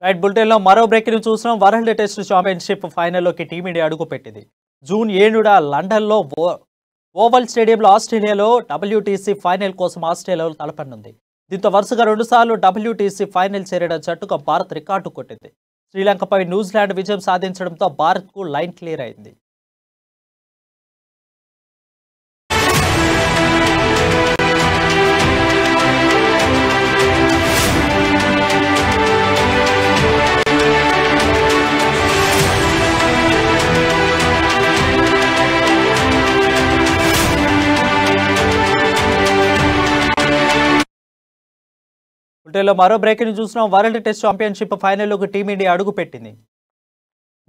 Right బులెటిన్లో మరో breaking చూస్తున్నాం. వరల్డ్ టెస్ట్ ఛాంపియన్షిప్ ఫైనల్లోకి టీమిండియా అడుగుపెట్టింది. జూన్ 7న లండన్లో ఓవల్ స్టేడియంలో ఆస్ట్రేలియాలో WTC ఫైనల్ కోసం ఆస్ట్రేలియాలో తలపనుంది. దీంతో వరుసగా 2 సార్లు WTC ఫైనల్ చేరిన జట్టుగా భారత్ రికార్డు కొట్టింది. శ్రీలంకపై న్యూజిలాండ్ విజయం సాధించడంతో భారత్కు లైన్ క్లియర్ అయింది. బులెటిన్లో మరో బ్రేకింగ్ చూస్తున్నాం. వరల్డ్ టెస్ట్ ఛాంపియన్షిప్ ఫైనల్లోకి టీమిండియా అడుగుపెట్టింది.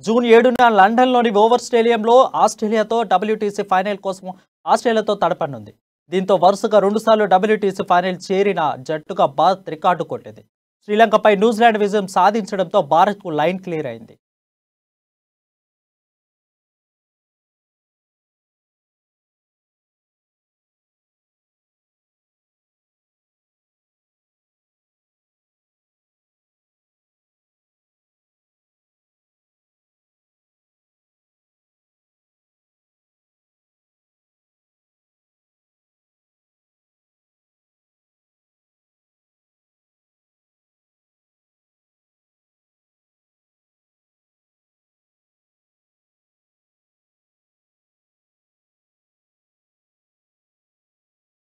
జూన్ 7న లండన్లోని ఓవల్ స్టేడియంలో ఆస్ట్రేలియాతో WTC ఫైనల్ కోసం ఆస్ట్రేలియాతో తలపనుంది. దీంతో వరుసగా 2 సార్లు WTC ఫైనల్ చేరిన జట్టుగా భారత్ రికార్డు కొట్టింది. శ్రీలంకపై న్యూజిలాండ్ విజయం సాధించడంతో భారత్కు లైన్ క్లియర్ అయింది.